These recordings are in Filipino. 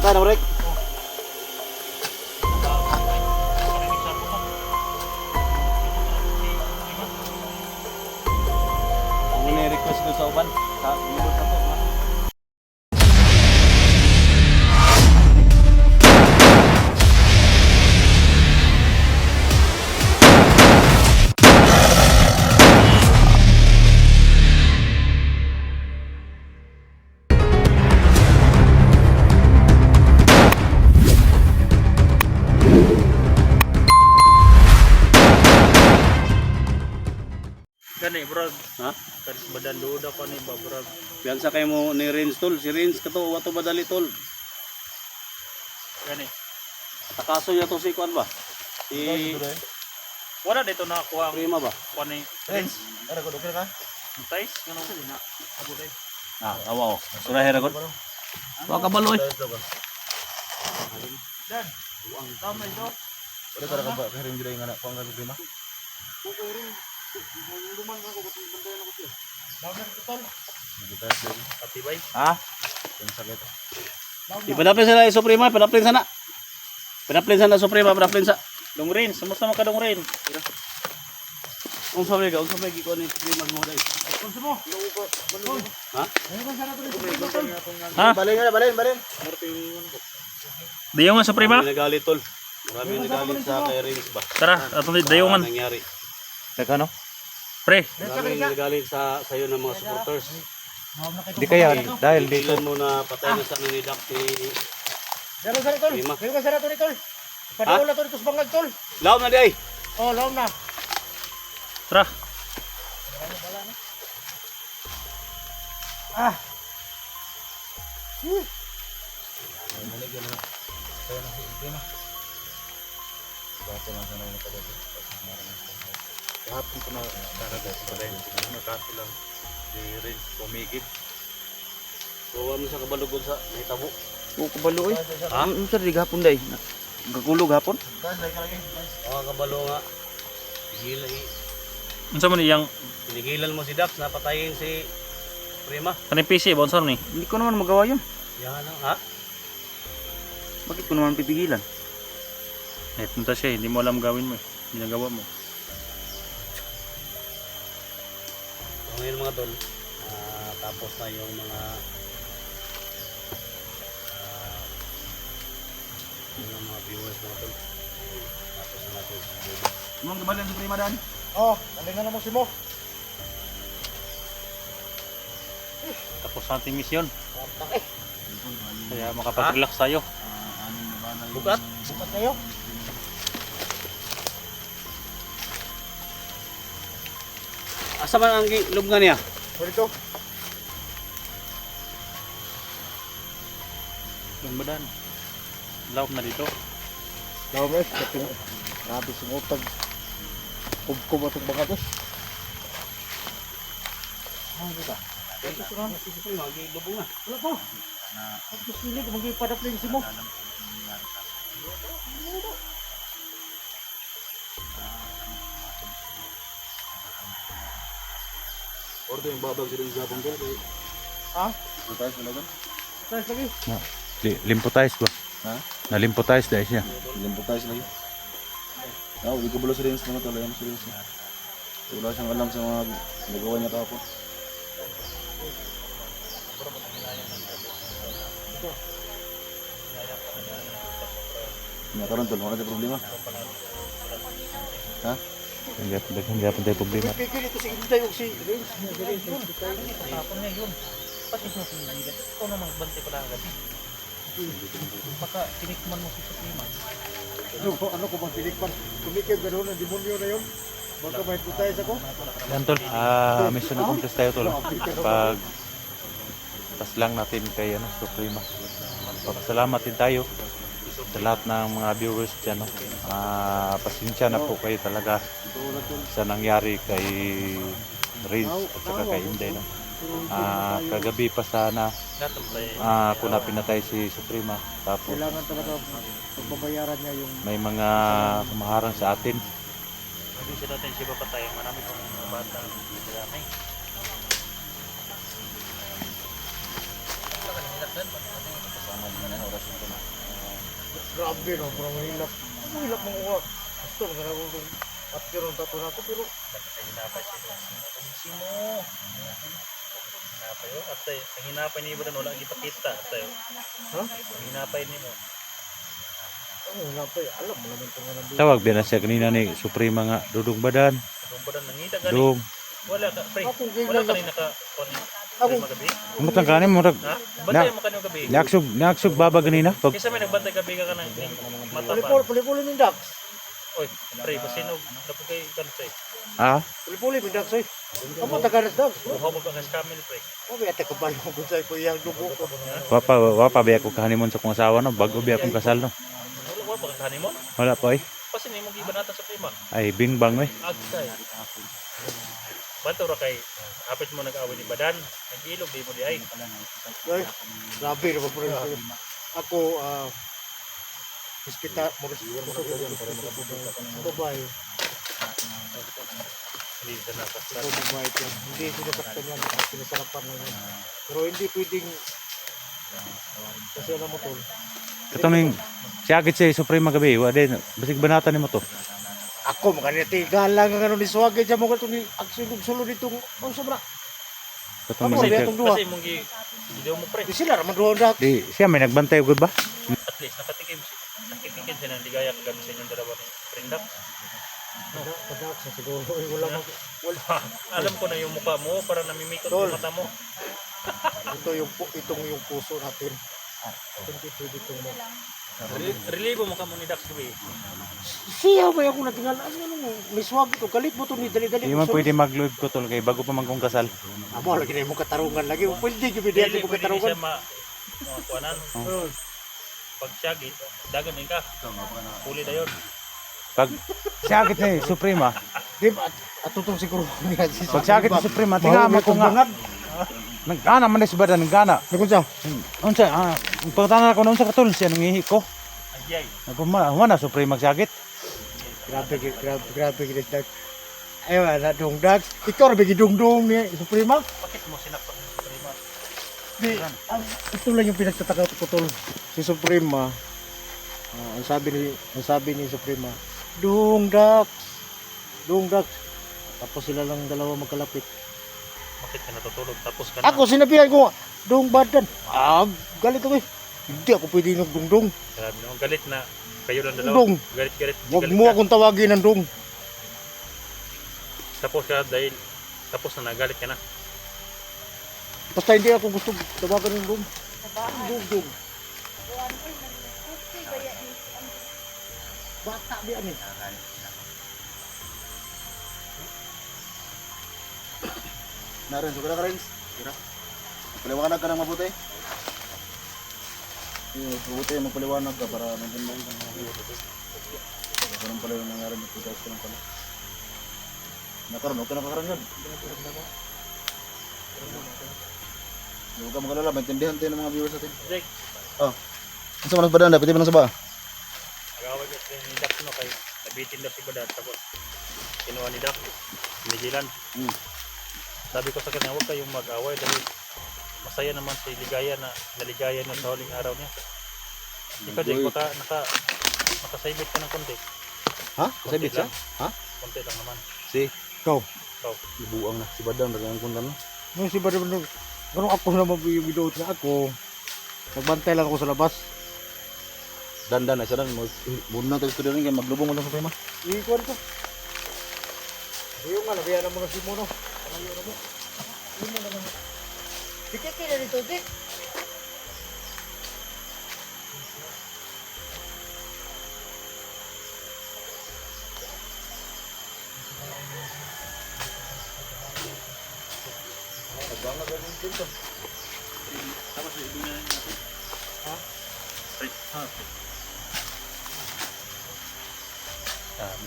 ka na, Rek. Ang ni-request ko sa uban, sa libot na to. Gani bro, Ha? kanis badan duda ko ni ba bro. Piyansa kayo mo ni Rins tol. Si Rins kato, wato badali tol. Gani. Takaso niya to si Kwan ba? Si Wala dito na ako ang Prima ba? kuan ni Prince. Ara ko dokter ka? Tais ngano na. Abo dai. Ah, awa o. Surahera ko. Wa ka baloy. Dan. Ang tamay do. Ora ka ba karing gid nga na ko ang prima? Luman ko kung bandayan ako siya. Dawner totol. Kita din. Patibay. Ha? Ang sakit. Ipadapin sana yung Suprema, padapin sana. Padapin sana Suprema, padapin sa. Dongrin, sumusta man ka Dongrin? Kung sabi ka, kung sabi ko ni Suprema mo dai. Kunsa mo? Ha? Ha? Balin nga, balin. Dayongan sa prima? Marami nagalit tol. Marami nagalit sa kay Rins ba? Tara, ato ni dayongan. Ano nangyari? Teka no? Pre. Marami nagalit sa sayo ng mga supporters. Di kaya dahil dito. Tigilan mo na patay na sana ni Dak si Zero sa tol. Prima. Zero sa tol tol. Padawala to dito sa bangag tol. Laom na di ay. Oh, laom na. Tara. Ah. Kahapon ko na karagas pa rin. Nakasi lang si Rins pumigit. Kuha mo sa kabalugod sa may tabo. Oo, kabalo eh. Ha? Ano sa gapon day? Gagulog hapon? Oo, kabalo nga. Tigilan Unsa man iyang Tinigilan mo si Dax na patayin si Prima. kaning PC ba unsa ni? Hindi ko naman magawa yun. Yan ha? Bakit ko naman pipigilan? Eh, punta siya, hindi mo alam gawin mo eh. Ginagawa mo. So, ngayon mga tol, tapos na yung mga viewers mga tol. Tapos na natin sa video. Anong gabalan sa prima dan? Oh, galingan mo si mo. Tapos sa ating misyon. Kaya makapag-relax tayo. Bukat? Bukat kayo. Asa man ang lubngan niya? Dito. Yung badan. Laop na dito. Laom eh. Grabe sumutag. Kubkob atong bangag eh. Ah, dito. Si Prima, gilubong na. Wala ko. Ang gusto niyo magipadapling si mo. Ordo yung babag si Rins Japon ko. Ha? Tayo sa lagan. Tayo lagi. Limputize ba? Ha? Na-limputize dahil siya. Limpo tayo sa lagi. Di ko balo si Rins naman talaga si Rins. Wala siyang alam sa mga nagawa niya kahapon. Nakaroon tol, wala tayong problema. Ha? Hindi pa tayo problema. Pipigil ito si Inday o si Rins. Tapon na yun. Pati mo sinigilan. Ikaw na magbante pa lang gabi. Baka tinikman mo si Suprema. Ano ko bang tinikpan? Kumikib ka doon, ang demonyo na yun. Baka may putayas ako. Yan tol, mission accomplished tayo tol. Pag tas lang natin kay Suprema. Pagpasalamat din tayo sa lahat ng mga viewers dyan. Pasensya na po kayo talaga sa nangyari kay Rins at saka kay Inday. Kagabi pa sana kung napinatay si Suprema. Tapos Kailangan talaga pagbabayaran niya yung may mga kumaharang sa atin. Hindi siya natin siya papatay. Marami pang mga bata. Marami. Grabe no, parang mahilap. Mahilap mong uwa. Gusto, magandang kong after ng tato na ako, pero Hinapay siya. Sino? Hinapay yo. At ang hinapay ni Ibadan wala ipakita. Ha? Ang hinapay ni mo. ano, hinapay. Alam mo naman kung ano. Tawag din na siya kanina ni Suprema nga, dudong badan, Kung pa nangita gani. dong. Wala ka, pre. Ako, Wala ka ganyan rin naka Ako. magabi. Amot lang kanin mo, Ha? Bantay mo kanyo gabi. naksog baba ganina. Pag, Kisa may nagbantay gabi ka ng mata pa. Puli-puli ng Dax. Oy, pre, basinog napugay kan pre. ah, Puli-puli ng Dax, eh. Kamu tagaras Dax. Buhaw mo ba kas kamil pre? Mabi, ate kabalo ko sa ko iyang dugo ko. wapa biya ko kahanimon sa kong asawa no, bago biya kong kasal no. Wala ba ka mo? Wala pa eh. Kasi ni mo gibanata sa prima. Ay, bingbang eh. Agkay. Bato ra kay hapit mo nag-away ni Badan. Nag-ilog di mo di ay. Ay, grabe naman po rin. Ako, hospital, babae. Hindi ka nakasal. Ito babae yan. Hindi sinasaktan yan. Sinasarapan lang yan. Pero hindi pwedeng, kasi alam mo tol, Katong ning siagit si Suprema gabi, wa din basig banata nimo to. ako makaniti galang ang ano ni Swagay dyan mo ka itong agsulog-sulod itong, ano sa mga, Katong Ako, ning Itong duha. Kasi mong gidaw mo pre. di sila naman doon dak. di siya may nagbantay gud ba? At least nakatikim siya. Nakitikim siya ng ligaya kagabi sa inyong dalawa ni Prendak. Padak sa siguro, wala mag, Alam ko na yung mukha mo para namimikot Tol. yung mata mo. itong yung puso natin. Hindi pwede itong mo. Relibo mo ka mo ni Dax gabi. Siya ba ako natingal, ano, may swag ito, kalit mo ito ni dali-dali. Di man pwede magluib ko tol kay bago pa man kong kasal. Amo, lagi na yung katarungan lagi. Pwede yung bidyan Pwede yung pwede katarungan. siya kuanan. Pag siyagi, dagan din ka. Huli na yun. Pag siagit ni Suprema, Di ba, at tutong siguro niya si pag siagit ni Suprema tingama ko nga. Nagana man si badan nagana. Nagkun siya? Unsa pagtana ko unsa katol siya nangihi ko. Ayay. Wala Suprema siagit. Grabe gidag. Ay wala dong dag. Ikaw ra bigi dungdung ni Suprema. Bakit mo sinaktan sa prima? Di, ito lang yung pinagtataka ko tol. Si Suprema. Ang sabi ni Suprema, Dungdak. Tapos sila lang dalawa magkalapit. Bakit ka natutulog tapos ka na? Ako sinabihan ko, Dung badan. Galit ako eh. Hindi ako pwede nagdungdung. Grabe naman, galit na kayo lang dalawa. Dong. Galit. Huwag galit mo ka. akong tawagin ng dung. Tapos ka dahil tapos na nagalit ka na. Basta hindi ako gusto tawagan ng dung. Dung. Bata biya ni. Narin, suka na ka rin. Paliwanag ka ng mabuti. Mabuti, magpaliwanag ka para nandun ka ng mabuti. Ganun pala yung nangyari ng putas ko lang pala. Nakaroon, okay na kakaroon yun. Huwag ka magalala, maintindihan tayo ng mga viewers natin. Jake, Ano sa manas ba daan? Dapat iba ng saba? nag-away ka ni Dax no kay nabitin daw si Badan tapos kinuha ni Dax. Pinigilan. Sabi ko sa kanya, huwag kayong mag-away dahil masaya naman si Ligaya na naligaya niya sa huling araw niya. Ikaw Jake, baka nakasaybit ka ng konti. Ha? Konti Kasabit siya? lang. Ha? Konti lang naman. Si? Ikaw. Buang na. Si Badang, dagang kundan no? Nung si Badam, ganun ako naman yung video na ako. Nagbantay lang ako sa labas. Dandan na siya dan. Muna tayo studio rin kaya maglubong mo lang sa tema. Ikuan ko. Yung nga, nabiyanan mo na si Mono. Panayo na mo. Yun mo na naman. Dikit ka na nito, Dik.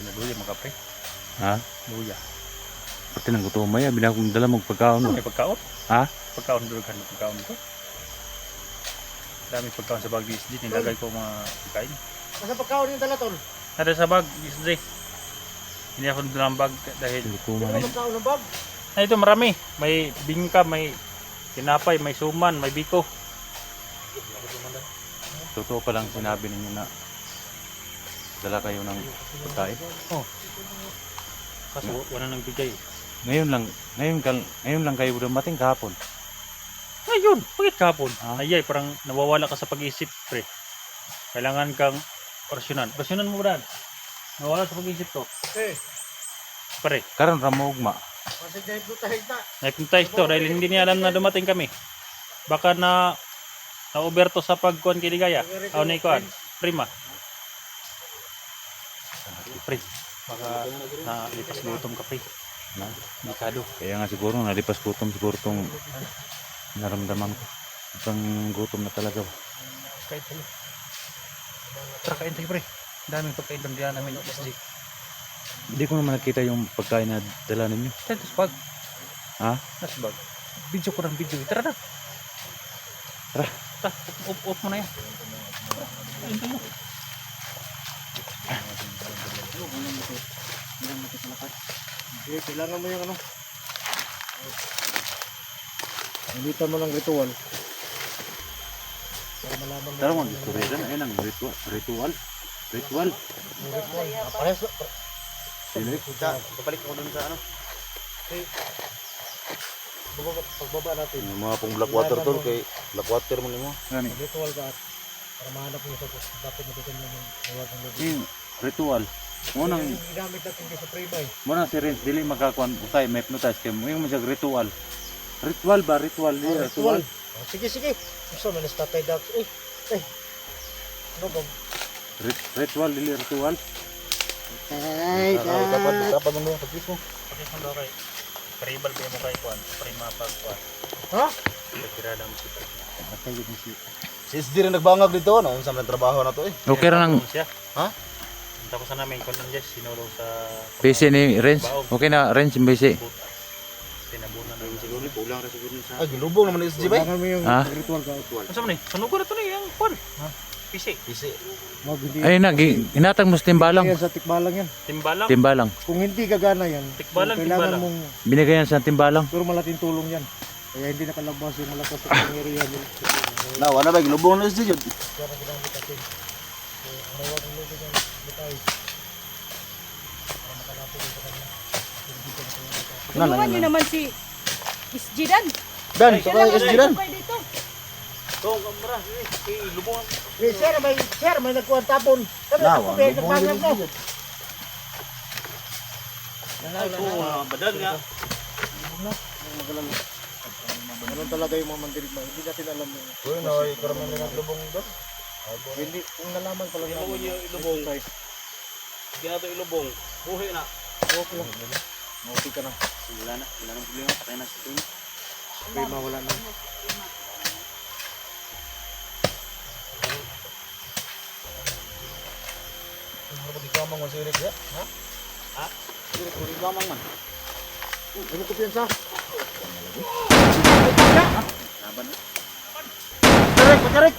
Binaduya mga pre. Ha? Luya. Pati nang gutumay, abi na akong dala mong pagkaon. May pagkaon? Ha? Pagkaon doon ka ng pagkaon ko. Daming pagkaon sa bag DSD. Nilagay ko mga pagkain. Nasa pagkaon yung dalaton. Nada sa bag DSD. Hindi ako dalang bag dahil Gutuman Ano eh. pagkaon ng bag? ito marami. May bingka, may tinapay, may suman, may biko. totoo pa lang sinabi ninyo na dala kayo ng pagkain. Kaso wala nang bigay. Ngayon lang kayo dumating kahapon. Ayun, bakit kahapon? Ah? Ayay, parang nawawala ka sa pag-iisip, pre. Kailangan kang orsyonan. Orsyonan mo, Brad. Nawawala sa pag-iisip to. Pre, Karon ra mo ugma. Kasi dahil po tayo na. naipintays to dahil hindi niya alam na dumating kami. Baka na-over to sa pagkuhan kiligaya. Aw na ikuan. Prima. Pre, baka na-lipas gutom ka, pre. Mikado. Kaya nga siguro nalipas gutom siguro tong naramdaman ko. Isang gutom na talaga. Kain tayo. Tara, kain tayo, pre. Daming pagkain ng diyan namin ng SG. Hindi ko naman nakita yung pagkain na dala ninyo. Tayo, bag. Ha? Nas bag. Video ko ng video. Tara na. Tara. Tara, off mo na yan. Kain tayo. Sige, kailangan mo yung ano. Nalitan mo ng ritual. Para malaman mo. Tara mo, historian. Ayun ang ritual. Ritual. Parehas. Sino? Babalik mo dun sa ano. Pagbaba natin. Yung mga pong black water tol, kay black water mo nimo. Gani. Ritual ka at para mahanap mo sa dapat matutunan yung tawag ng loob. Yung ritual. Munang Yung ginamit natin sa Suprema eh. Muna si Renz, dili makakuan usay, may hypnotize kayo. Yung masag ritual. Ritual ba? Ritual. Ritual. Oh, sige, sige. Gusto mo na sa tatay daw. Ano ba? Ritual, dili ritual. Dapat mo yung pagkis mo. Pagkis mo daw kay. Karibal kayo mo kay Kuan. Prima pagkuan. Ha? Nagtirada mo si Si SD rin nagbangag dito, ano? Unsa man trabaho na to eh. Okay ra nang siya. Ha? Tapos na namin kung nandiyan sinulong sa PC ni Renz. Okay na Renz yung PC. buta. Tinabunan namin. Siguro kulang ra siguro sa Ay, ginubong naman ni SD ba? Kailangan mo yung Ha? ritual ka. Ano sa man eh? Sanugo na to na yung Kuan. PC. Bisi. Wag hindi. Ay na, hinatag mo sa timbalang. Yan sa tikbalang yan. Timbalang. Timbalang. Kung hindi gagana yan, Tikbalang, kailangan tikbalang. mong Binigay yan sa timbalang. pero malaking tulong yan. Kaya hindi nakalabas yung malakas sa pangyarihan nila. Na, wala ba ginubong ni SD jud. Kaya na ginamit natin. So, ang nawag ng loob ng bitay. Para makalapit din sa kanila. Tulungan nyo naman si SG Dan. Dan, sa kay SD dan. Pwede dito. Eh, sir, may nagkuhan tapon. Sabi, Na, ako, wala be, mo nagbangan mo. Badal nga. Ganun talaga yung mga mandirigma. Hindi natin alam yung... Uy, na karami na lubong dos. Hindi, kung nalaman pala namin. Ilubong yung ilubong. Hindi na ito ilubong. Buhi na. Okay lang. Okay ka na. Wala na. Wala nang problema. Patay na si Tino. Okay, mawala na. Ano ba gikamang mo sirik ya? Ha? Sirik ko gikamang man. Ano ko piyansa? Patarik.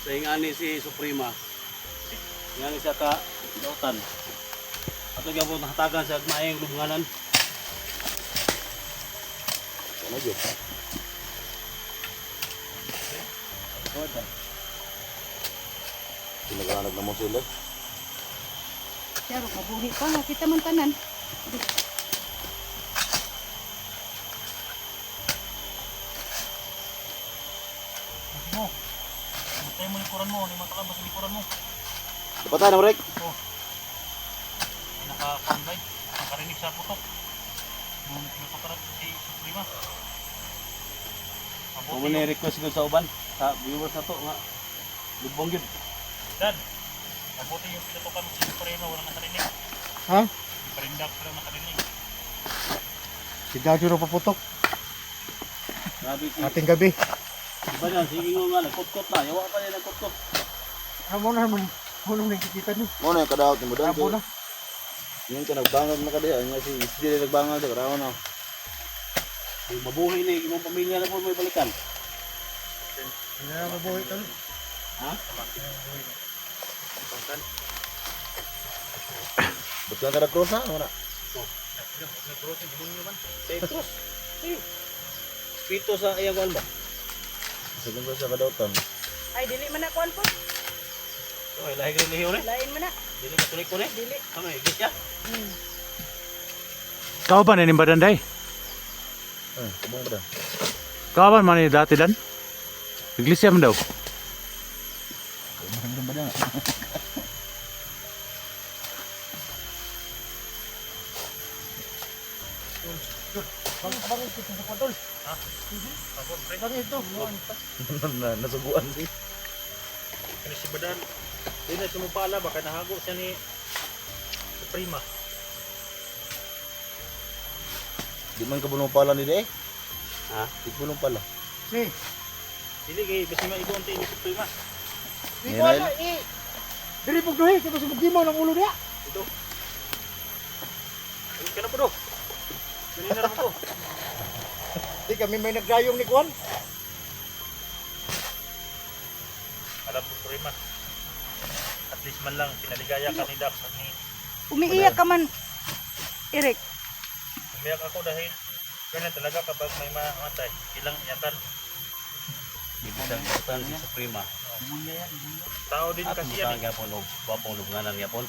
Sa ingani si Suprema. Ingani siya ka dautan. Ato gyud po nahatagan sa maayong lubnganan. Ano jud? Pinagalanag na mo sila. Pero mabuhi pa nga kita man tanan. Matay mo likuran mo. Ni matakan mo sa likuran mo. Patay na mo rek. Naka-panday. Nakarinig sa putok. Nung napakarat si Suprema. Ako ni request ko sa uban sa viewers na to nga lubong gyud. Dan. Mabuti yung pinatukan mo si Suprema. Walang nakarinig. Ha? Yung parindak walang nakarinig. Si Dadyo na paputok. Grabe si Ating gabi. iba na sige nga nagkutkot na. Yawa pa niya nagkutkot. Amo na naman. Ano nakikita niyo? Mo na kadaot ni mo dan. Amo na. Yung ka nagbangag na kadiya, nya si SD rin nagbangag sa karawan na. Yung mabuhay ni imong pamilya na po may balikan. Hindi na mabuhay ka. Ha? Ba't ka nag-cross na? Ano na? Petrus. Spito sa iyang kuan ba? Sa ganda sa kadautan. Ay, dili man na kuan po. So, ay lahig rin lihiyo rin. Lain man na. Dili ka tulik ko rin. Dili. Ano, igis ya? Kauban ni badan day. Kubong ba? Kauban man ni dati dan. Iglesia man daw. Kubong ba? Nasubuan sih. Kani si Badan, di na sumupala, baka nahago siya ni Suprema. Di man kabulong pala ni Dek. Ha? Di bulong pala. Dili kay basi maigon ti ni Suprema. Di ko ano, diri pug duhi, kaya sa gimaw ng ulo niya. Ay kana po do. Kanina ra ko. Di kami may nagdayong ni Kwan. Alam ko Suprema. At least man lang pinaligaya ka ni Dax at ni Umiiyak ka man, Eric. umiyak ako dahil ganun talaga kapag may mamatay, ilang iyakan. Ibutang ibutang si Suprema. Tao din At kasi yan. ibutang yapon o wapong lubnganan yapon.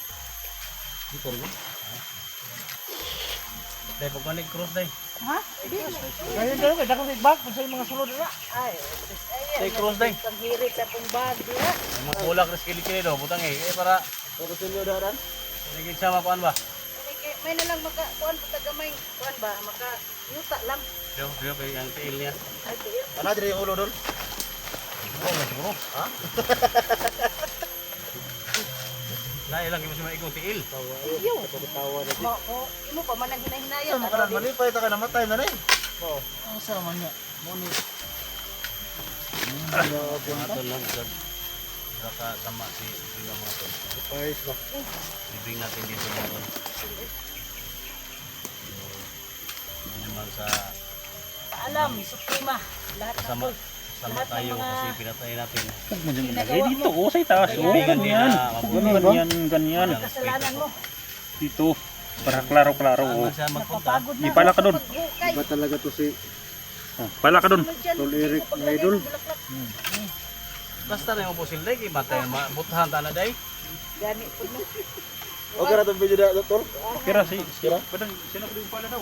Dito rin. Dahil pag manig cross day. Ha? Dili. Ngayon daw, kaya dakong feedback kung sa mga sulod na. Ay, Day cross day. Ang hirit sa pong bag, diha. May mga bulak res kili-kili do, butang para Puro silyo daran. naging sama kuan ba? May na lang maka kuan po tagamay kuan ba maka yuta lang. Diyo kay ang tiil niya. Ay, tiil. Ano diri yung ulo dol? Oh, siguro. Ha? Na ilang mo si maigong tiil. Iyo. Mo ko imo pa man ang hinahinaya. Sa makaran malipay ta ka namatay na rin. Oo. Ang sama niya. Muni. Mga lang agad. Baka sama si Suprema mga tol. Ayos ba? I-bring natin dito mga tol. Hindi naman sa Alam, Suprema. Lahat ng kasama sama Lahat ng tayo mga- kasi pinatay natin. ginagawa mo, oh, sa itaas. Kaibigan nila mabuhay. Ganyan. kasalanan mo. Dito, para klaro-klaro. Saan man siya magpunta? Napapagod na. Di pala ka dun. Paghukay. Ba talaga to si Pala ka dun. Tol Eric na idol? Basta na yung pusil day, matay mabutahan ta na day. Gani po no. Okay ra tong video da tol. Kira si Badan, sino ko din pala daw?